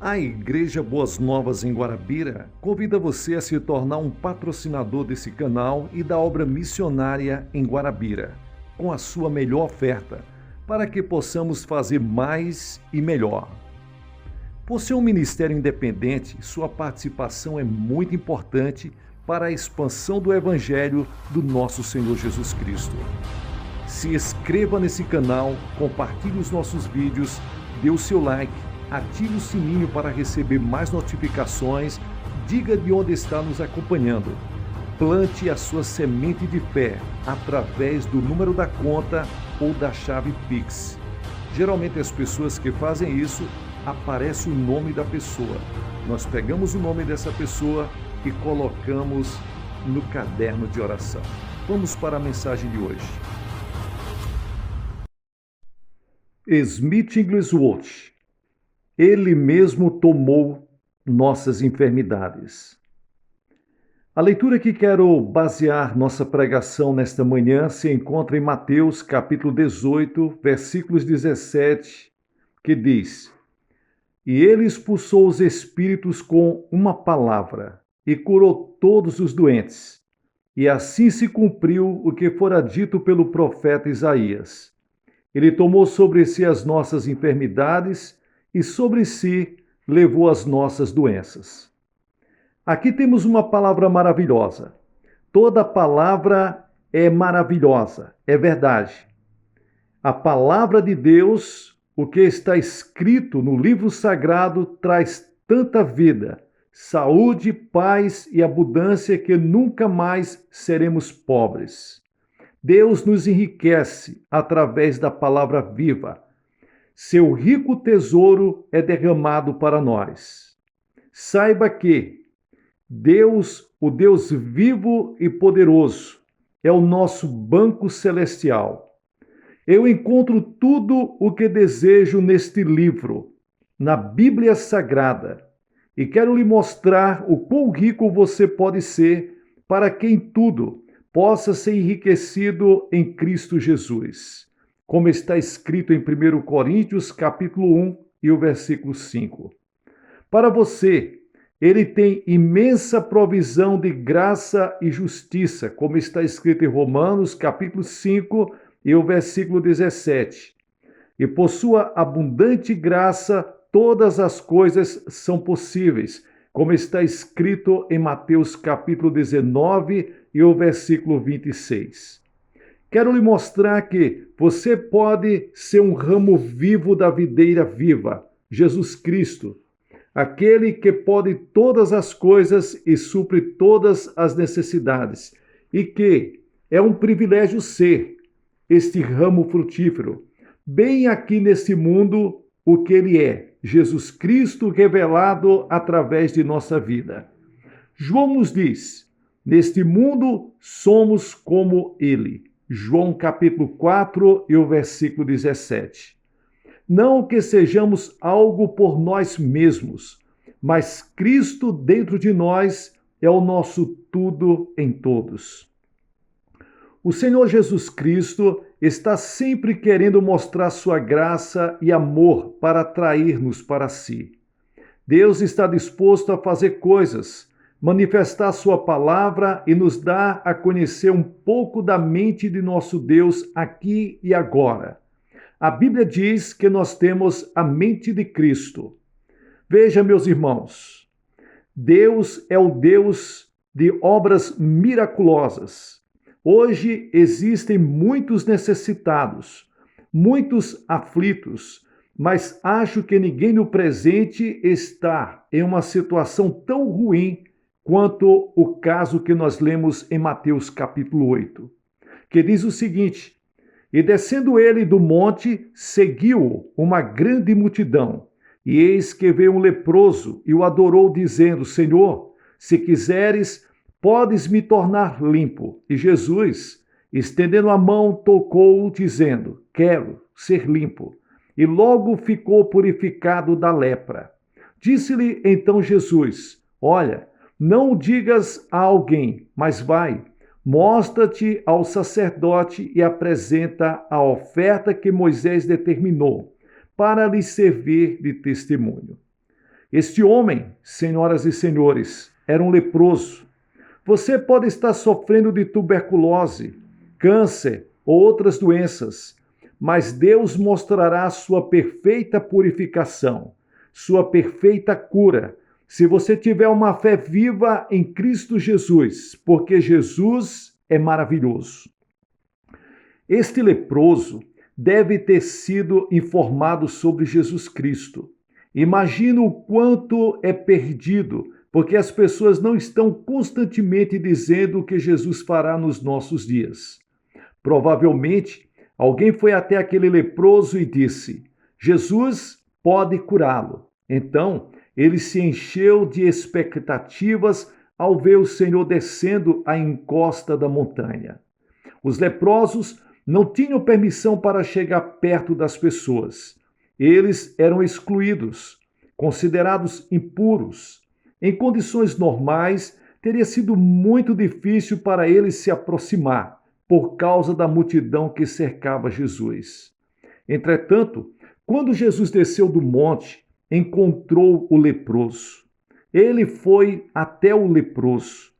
A Igreja Boas Novas em Guarabira convida você a se tornar um patrocinador desse canal e da obra missionária em Guarabira, com a sua melhor oferta, para que possamos fazer mais e melhor. Por ser um ministério independente, sua participação é muito importante para a expansão do Evangelho do nosso Senhor Jesus Cristo. Se inscreva nesse canal, compartilhe os nossos vídeos, dê o seu like, ative o sininho para receber mais notificações, diga de onde está nos acompanhando. Plante a sua semente de fé através do número da conta ou da chave Pix. Geralmente as pessoas que fazem isso, aparece o nome da pessoa. Nós pegamos o nome dessa pessoa e colocamos no caderno de oração. Vamos para a mensagem de hoje. Smith Wigglesworth. Ele mesmo tomou nossas enfermidades. A leitura que quero basear nossa pregação nesta manhã se encontra em Mateus capítulo 18, versículos 17, que diz: E ele expulsou os espíritos com uma palavra e curou todos os doentes. E assim se cumpriu o que fora dito pelo profeta Isaías. Ele tomou sobre si as nossas enfermidades e sobre si levou as nossas doenças. Aqui temos uma palavra maravilhosa. Toda palavra é maravilhosa, é verdade. A palavra de Deus, o que está escrito no livro sagrado, traz tanta vida, saúde, paz e abundância que nunca mais seremos pobres. Deus nos enriquece através da palavra viva. Seu rico tesouro é derramado para nós. Saiba que Deus, o Deus vivo e poderoso, é o nosso banco celestial. Eu encontro tudo o que desejo neste livro, na Bíblia Sagrada, e quero lhe mostrar o quão rico você pode ser para que em tudo possa ser enriquecido em Cristo Jesus, como está escrito em 1 Coríntios, capítulo 1 e o versículo 5. Para você, ele tem imensa provisão de graça e justiça, como está escrito em Romanos, capítulo 5 e o versículo 17. E por sua abundante graça, todas as coisas são possíveis, como está escrito em Mateus, capítulo 19 e o versículo 26. Quero lhe mostrar que você pode ser um ramo vivo da videira viva, Jesus Cristo, aquele que pode todas as coisas e supre todas as necessidades, e que é um privilégio ser este ramo frutífero, bem aqui nesse mundo, o que ele é, Jesus Cristo revelado através de nossa vida. João nos diz: neste mundo somos como ele. João capítulo 4 e o versículo 17. Não que sejamos algo por nós mesmos, mas Cristo dentro de nós é o nosso tudo em todos. O Senhor Jesus Cristo está sempre querendo mostrar sua graça e amor para atrair-nos para si. Deus está disposto a fazer coisas, manifestar sua palavra e nos dar a conhecer um pouco da mente de nosso Deus aqui e agora. A Bíblia diz que nós temos a mente de Cristo. Veja, meus irmãos, Deus é o Deus de obras miraculosas. Hoje existem muitos necessitados, muitos aflitos, mas acho que ninguém no presente está em uma situação tão ruim quanto o caso que nós lemos em Mateus capítulo 8, que diz o seguinte: E descendo ele do monte, seguiu-o uma grande multidão, e eis que veio um leproso e o adorou, dizendo: Senhor, se quiseres, podes me tornar limpo. E Jesus, estendendo a mão, tocou-o, dizendo: Quero ser limpo. E logo ficou purificado da lepra. Disse-lhe então Jesus: Olha, não o digas a alguém, mas vai, mostra-te ao sacerdote e apresenta a oferta que Moisés determinou, para lhe servir de testemunho. Este homem, senhoras e senhores, era um leproso. Você pode estar sofrendo de tuberculose, câncer ou outras doenças, mas Deus mostrará sua perfeita purificação, sua perfeita cura, se você tiver uma fé viva em Cristo Jesus, porque Jesus é maravilhoso. Este leproso deve ter sido informado sobre Jesus Cristo. Imagina o quanto é perdido, porque as pessoas não estão constantemente dizendo o que Jesus fará nos nossos dias. Provavelmente, alguém foi até aquele leproso e disse: Jesus pode curá-lo. Então, ele se encheu de expectativas ao ver o Senhor descendo a encosta da montanha. Os leprosos não tinham permissão para chegar perto das pessoas. Eles eram excluídos, considerados impuros. Em condições normais, teria sido muito difícil para eles se aproximar, por causa da multidão que cercava Jesus. Entretanto, quando Jesus desceu do monte, encontrou o leproso. Ele foi até o leproso.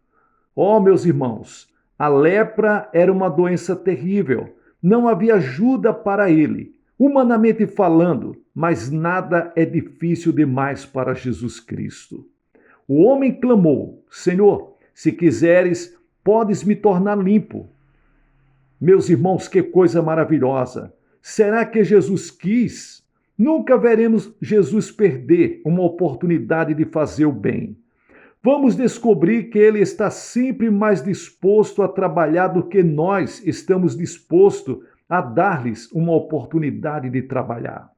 Oh, meus irmãos, a lepra era uma doença terrível. Não havia ajuda para ele, humanamente falando, mas nada é difícil demais para Jesus Cristo. O homem clamou: Senhor, se quiseres, podes me tornar limpo. Meus irmãos, que coisa maravilhosa! Será que Jesus quis? Nunca veremos Jesus perder uma oportunidade de fazer o bem. Vamos descobrir que ele está sempre mais disposto a trabalhar do que nós estamos dispostos a dar-lhes uma oportunidade de trabalhar.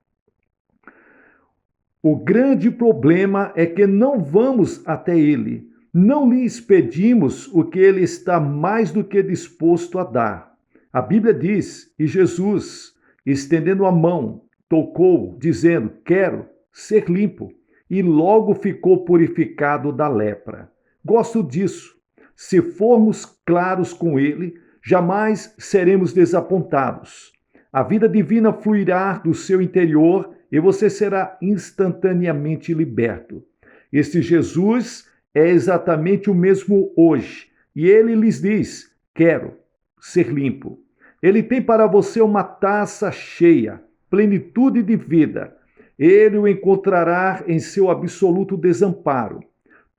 O grande problema é que não vamos até ele, não lhes pedimos o que ele está mais do que disposto a dar. A Bíblia diz, e Jesus, estendendo a mão, tocou, dizendo: quero ser limpo, e logo ficou purificado da lepra. Gosto disso. Se formos claros com ele, jamais seremos desapontados. A vida divina fluirá do seu interior e você será instantaneamente liberto. Este Jesus é exatamente o mesmo hoje, e ele lhes diz: quero ser limpo. Ele tem para você uma taça cheia, plenitude de vida. Ele o encontrará em seu absoluto desamparo.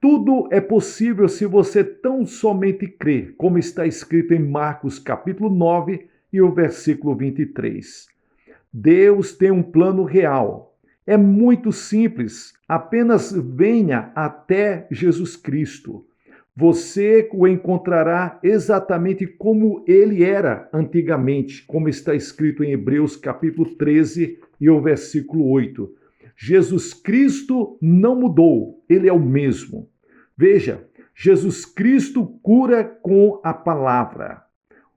Tudo é possível se você tão somente crer, como está escrito em Marcos capítulo 9 e o versículo 23. Deus tem um plano real. É muito simples, apenas venha até Jesus Cristo. Você o encontrará exatamente como ele era antigamente, como está escrito em Hebreus capítulo 13 e o versículo 8. Jesus Cristo não mudou, ele é o mesmo. Veja, Jesus Cristo cura com a palavra.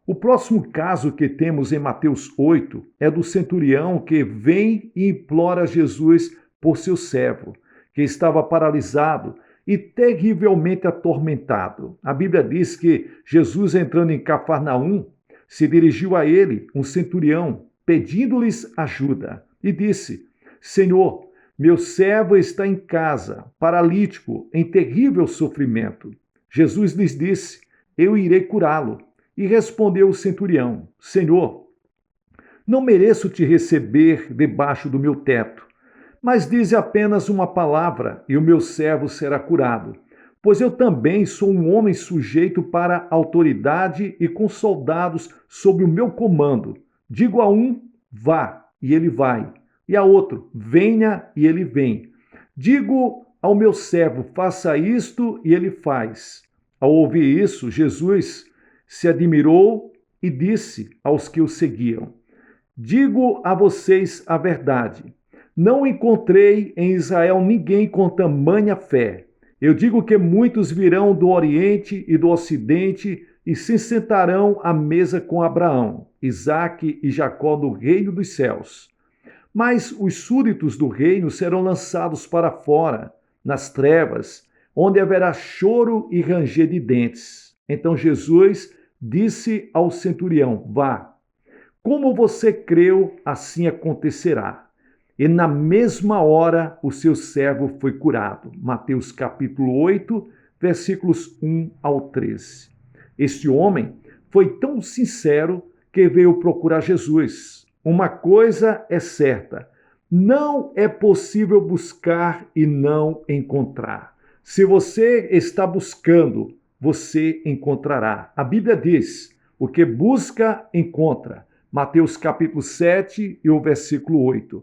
O próximo caso que temos em Mateus 8 é do centurião que vem e implora Jesus por seu servo, que estava paralisado e terrivelmente atormentado. A Bíblia diz que Jesus, entrando em Cafarnaum, se dirigiu a ele, um centurião, pedindo-lhes ajuda, e disse: Senhor, meu servo está em casa, paralítico, em terrível sofrimento. Jesus lhes disse: eu irei curá-lo. E respondeu o centurião: Senhor, não mereço te receber debaixo do meu teto, mas dize apenas uma palavra e o meu servo será curado. Pois eu também sou um homem sujeito para autoridade e com soldados sob o meu comando. Digo a um: vá, e ele vai, e a outro: venha, e ele vem. Digo ao meu servo: faça isto, e ele faz. Ao ouvir isso, Jesus se admirou e disse aos que o seguiam: digo a vocês a verdade. Não encontrei em Israel ninguém com tamanha fé. Eu digo que muitos virão do Oriente e do Ocidente e se sentarão à mesa com Abraão, Isaque e Jacó no reino dos céus. Mas os súditos do reino serão lançados para fora, nas trevas, onde haverá choro e ranger de dentes. Então Jesus disse ao centurião: vá. Como você creu, assim acontecerá. e na mesma hora o seu servo foi curado. Mateus capítulo 8, versículos 1 ao 13. Este homem foi tão sincero que veio procurar Jesus. Uma coisa é certa: não é possível buscar e não encontrar. Se você está buscando, você encontrará. A Bíblia diz: o que busca, encontra. Mateus capítulo 7 e o versículo 8.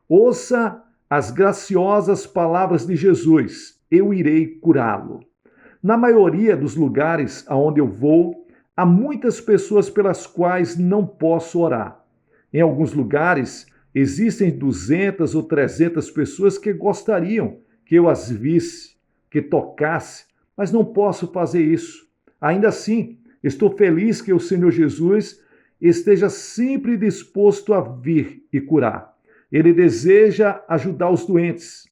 Ouça as graciosas palavras de Jesus: eu irei curá-lo. Na maioria dos lugares aonde eu vou, há muitas pessoas pelas quais não posso orar. Em alguns lugares, existem 200 ou 300 pessoas que gostariam que eu as visse, que tocasse, mas não posso fazer isso. Ainda assim, estou feliz que o Senhor Jesus esteja sempre disposto a vir e curar. Ele deseja ajudar os doentes.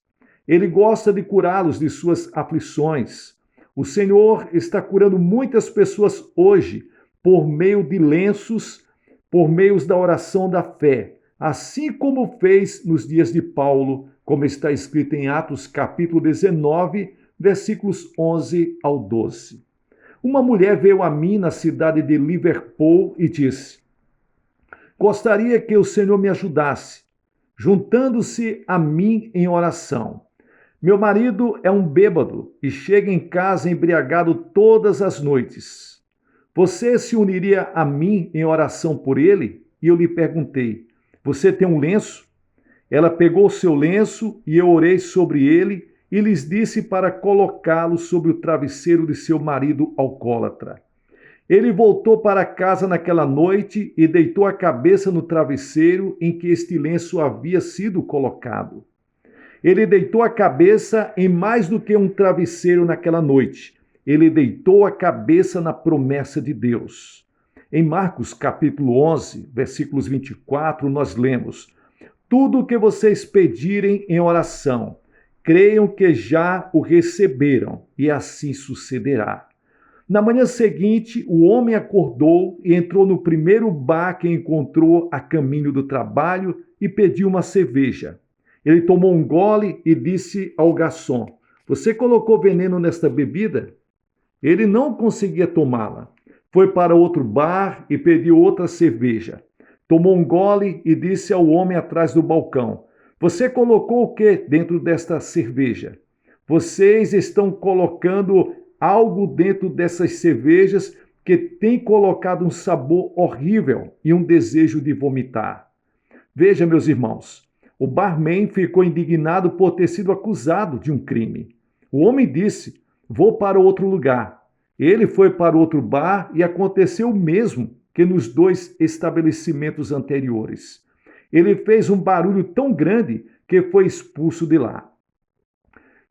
Ele gosta de curá-los de suas aflições. O Senhor está curando muitas pessoas hoje por meio de lenços, por meio da oração da fé, assim como fez nos dias de Paulo, como está escrito em Atos capítulo 19, versículos 11 ao 12. Uma mulher veio a mim na cidade de Liverpool e disse: gostaria que o Senhor me ajudasse, juntando-se a mim em oração. Meu marido é um bêbado e chega em casa embriagado todas as noites. Você se uniria a mim em oração por ele? E eu lhe perguntei: você tem um lenço? Ela pegou o seu lenço e eu orei sobre ele e lhes disse para colocá-lo sobre o travesseiro de seu marido alcoólatra. Ele voltou para casa naquela noite e deitou a cabeça no travesseiro em que este lenço havia sido colocado. Ele deitou a cabeça em mais do que um travesseiro naquela noite. Ele deitou a cabeça na promessa de Deus. Em Marcos capítulo 11, versículos 24, nós lemos: tudo o que vocês pedirem em oração, creiam que já o receberam, e assim sucederá. Na manhã seguinte, o homem acordou e entrou no primeiro bar que encontrou a caminho do trabalho e pediu uma cerveja. Ele tomou um gole e disse ao garçom: você colocou veneno nesta bebida? Ele não conseguia tomá-la. Foi para outro bar e pediu outra cerveja. Tomou um gole e disse ao homem atrás do balcão: você colocou o que dentro desta cerveja? Vocês estão colocando algo dentro dessas cervejas que tem colocado um sabor horrível e um desejo de vomitar. Veja, meus irmãos, o barman ficou indignado por ter sido acusado de um crime. O homem disse: vou para outro lugar. Ele foi para outro bar e aconteceu o mesmo que nos dois estabelecimentos anteriores. Ele fez um barulho tão grande que foi expulso de lá.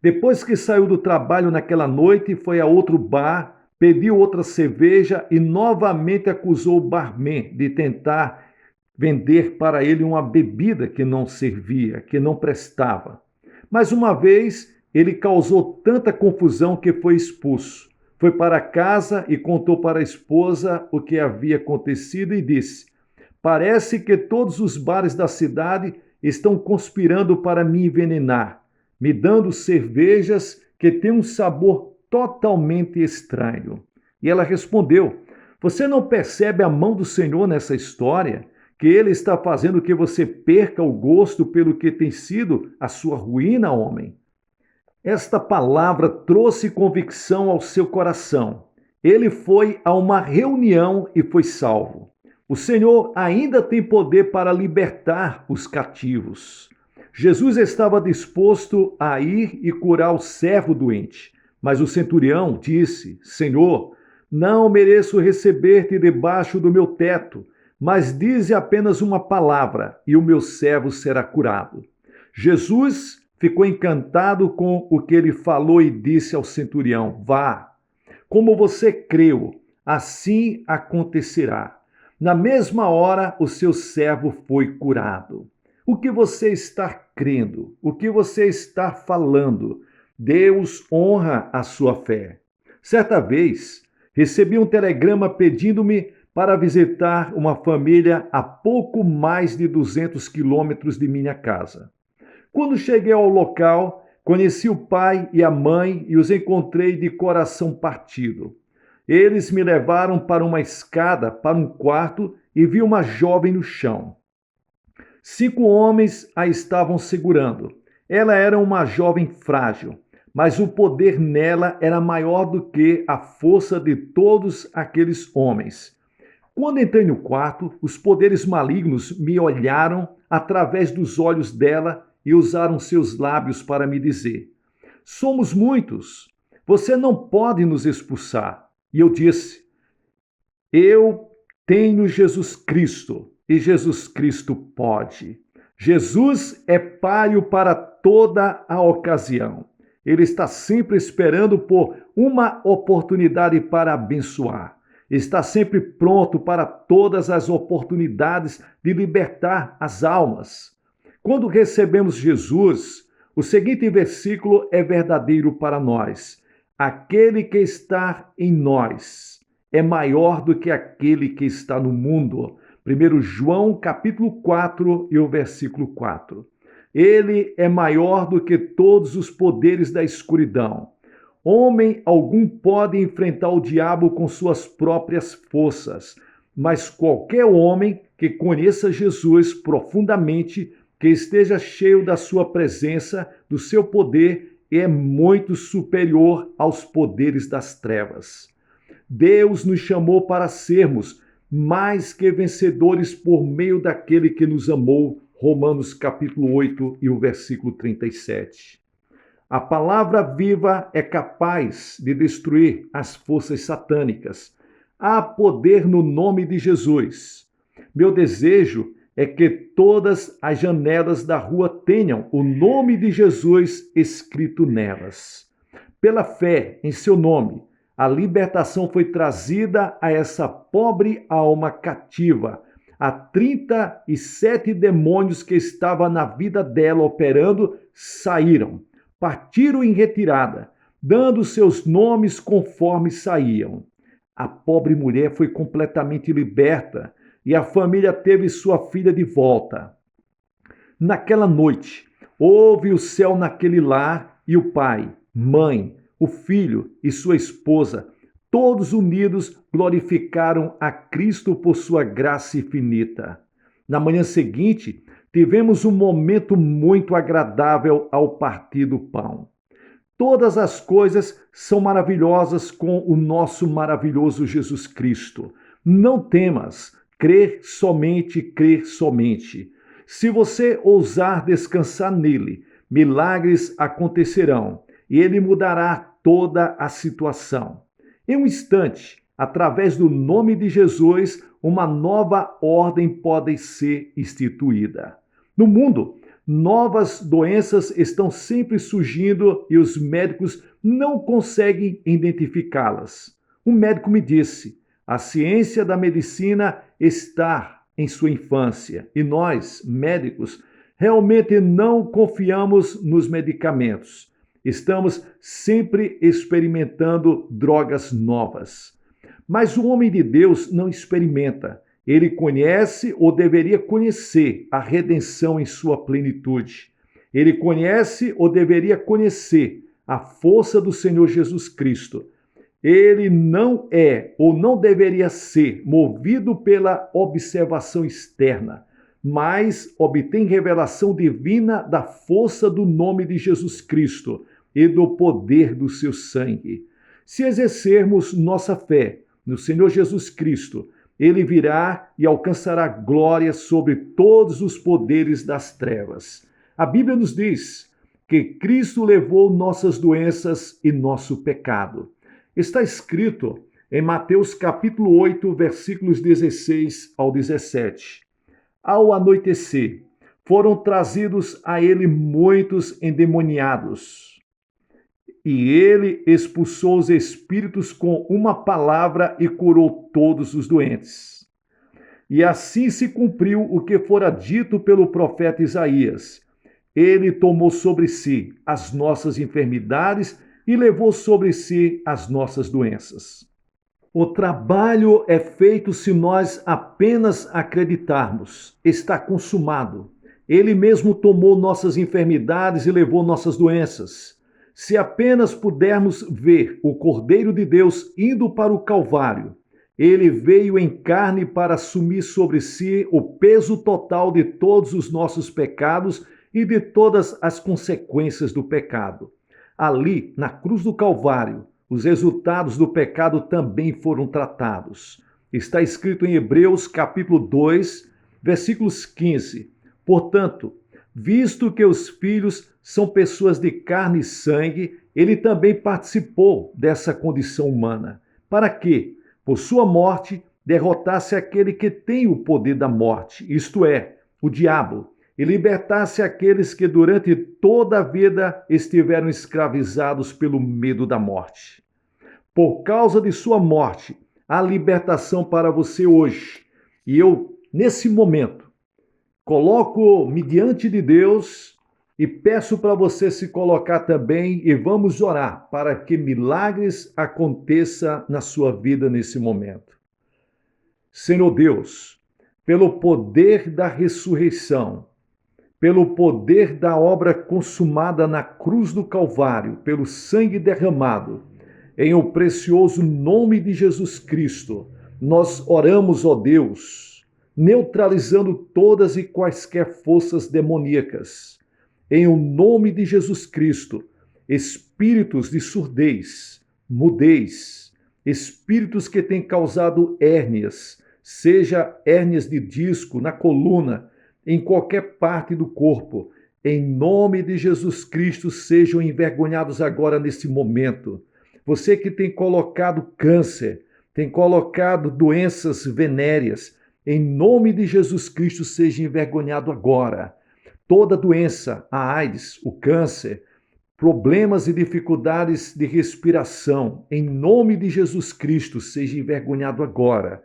Depois que saiu do trabalho naquela noite, foi a outro bar, pediu outra cerveja e novamente acusou o barman de tentar vender para ele uma bebida que não servia, que não prestava. Mais uma vez, ele causou tanta confusão que foi expulso. Foi para casa e contou para a esposa o que havia acontecido e disse: parece que todos os bares da cidade estão conspirando para me envenenar, me dando cervejas que têm um sabor totalmente estranho. E ela respondeu: você não percebe a mão do Senhor nessa história? Que Ele está fazendo que você perca o gosto pelo que tem sido a sua ruína, homem? Esta palavra trouxe convicção ao seu coração. Ele foi a uma reunião e foi salvo. O Senhor ainda tem poder para libertar os cativos. Jesus estava disposto a ir e curar o servo doente, mas o centurião disse: Senhor, não mereço receber-te debaixo do meu teto, mas dize apenas uma palavra e o meu servo será curado. Jesus ficou encantado com o que ele falou e disse ao centurião: vá, como você creu, assim acontecerá. Na mesma hora, o seu servo foi curado. O que você está crendo? O que você está falando? Deus honra a sua fé. Certa vez, recebi um telegrama pedindo-me para visitar uma família a pouco mais de 200 quilômetros de minha casa. Quando cheguei ao local, conheci o pai e a mãe e os encontrei de coração partido. Eles me levaram para uma escada, para um quarto, e vi uma jovem no chão. 5 homens a estavam segurando. Ela era uma jovem frágil, mas o poder nela era maior do que a força de todos aqueles homens. Quando entrei no quarto, os poderes malignos me olharam através dos olhos dela e usaram seus lábios para me dizer: somos muitos, você não pode nos expulsar. E eu disse: eu tenho Jesus Cristo e Jesus Cristo pode. Jesus é páreo para toda a ocasião. Ele está sempre esperando por uma oportunidade para abençoar. Está sempre pronto para todas as oportunidades de libertar as almas. Quando recebemos Jesus, o seguinte versículo é verdadeiro para nós: aquele que está em nós é maior do que aquele que está no mundo. 1 João capítulo 4 e o versículo 4. Ele é maior do que todos os poderes da escuridão. Homem algum pode enfrentar o diabo com suas próprias forças, mas qualquer homem que conheça Jesus profundamente, que esteja cheio da sua presença, do seu poder, é muito superior aos poderes das trevas. Deus nos chamou para sermos mais que vencedores por meio daquele que nos amou. Romanos capítulo 8 e o versículo 37. A palavra viva é capaz de destruir as forças satânicas. Há poder no nome de Jesus. Meu desejo é que todas as janelas da rua tenham o nome de Jesus escrito nelas. Pela fé em seu nome, a libertação foi trazida a essa pobre alma cativa. Há 37 demônios que estavam na vida dela operando saíram, partiram em retirada, dando seus nomes conforme saíam. A pobre mulher foi completamente liberta e a família teve sua filha de volta. Naquela noite, houve o céu naquele lar e o pai, mãe, o filho e sua esposa, todos unidos, glorificaram a Cristo por sua graça infinita. Na manhã seguinte, tivemos um momento muito agradável ao partir do pão. Todas as coisas são maravilhosas com o nosso maravilhoso Jesus Cristo. Não temas, crer somente, crer somente. Se você ousar descansar nele, milagres acontecerão e ele mudará toda a situação. Em um instante, através do nome de Jesus, uma nova ordem pode ser instituída. No mundo, novas doenças estão sempre surgindo e os médicos não conseguem identificá-las. Um médico me disse: a ciência da medicina está em sua infância e nós, médicos, realmente não confiamos nos medicamentos. Estamos sempre experimentando drogas novas. Mas o homem de Deus não experimenta. Ele conhece ou deveria conhecer a redenção em sua plenitude. Ele conhece ou deveria conhecer a força do Senhor Jesus Cristo. Ele não é ou não deveria ser movido pela observação externa, mas obtém revelação divina da força do nome de Jesus Cristo e do poder do seu sangue. Se exercermos nossa fé no Senhor Jesus Cristo, ele virá e alcançará glória sobre todos os poderes das trevas. A Bíblia nos diz que Cristo levou nossas doenças e nosso pecado. Está escrito em Mateus capítulo 8, versículos 16 ao 17. Ao anoitecer, foram trazidos a ele muitos endemoniados, e ele expulsou os espíritos com uma palavra e curou todos os doentes. E assim se cumpriu o que fora dito pelo profeta Isaías. Ele tomou sobre si as nossas enfermidades e levou sobre si as nossas doenças. O trabalho é feito se nós apenas acreditarmos. Está consumado. Ele mesmo tomou nossas enfermidades e levou nossas doenças. Se apenas pudermos ver o Cordeiro de Deus indo para o Calvário, ele veio em carne para assumir sobre si o peso total de todos os nossos pecados e de todas as consequências do pecado. Ali, na cruz do Calvário, os resultados do pecado também foram tratados. Está escrito em Hebreus capítulo 2, versículos 15. Portanto, visto que os filhos são pessoas de carne e sangue, ele também participou dessa condição humana. Para que, por sua morte, derrotasse aquele que tem o poder da morte, isto é, o diabo, e libertasse aqueles que durante toda a vida estiveram escravizados pelo medo da morte. Por causa de sua morte, há libertação para você hoje. E eu, nesse momento, coloco-me diante de Deus e peço para você se colocar também e vamos orar para que milagres aconteçam na sua vida nesse momento. Senhor Deus, pelo poder da ressurreição, pelo poder da obra consumada na cruz do Calvário, pelo sangue derramado, em o precioso nome de Jesus Cristo, nós oramos, ó Deus, neutralizando todas e quaisquer forças demoníacas. Em o nome de Jesus Cristo, espíritos de surdez, mudez, espíritos que têm causado hérnias, seja hérnias de disco, na coluna, em qualquer parte do corpo, em nome de Jesus Cristo, sejam envergonhados agora nesse momento. Você que tem colocado câncer, tem colocado doenças venéreas, em nome de Jesus Cristo, seja envergonhado agora. Toda doença, a AIDS, o câncer, problemas e dificuldades de respiração, em nome de Jesus Cristo, seja envergonhado agora.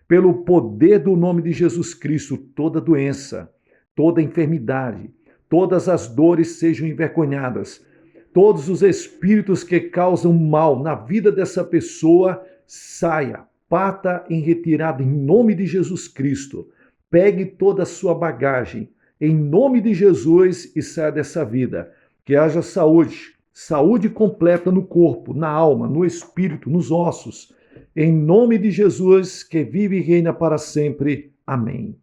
Pelo poder do nome de Jesus Cristo, toda doença, toda enfermidade, todas as dores sejam envergonhadas. Todos os espíritos que causam mal na vida dessa pessoa, saia, parta em retirada em nome de Jesus Cristo. Pegue toda a sua bagagem em nome de Jesus e saia dessa vida. Que haja saúde, saúde completa no corpo, na alma, no espírito, nos ossos. Em nome de Jesus, que vive e reina para sempre. Amém.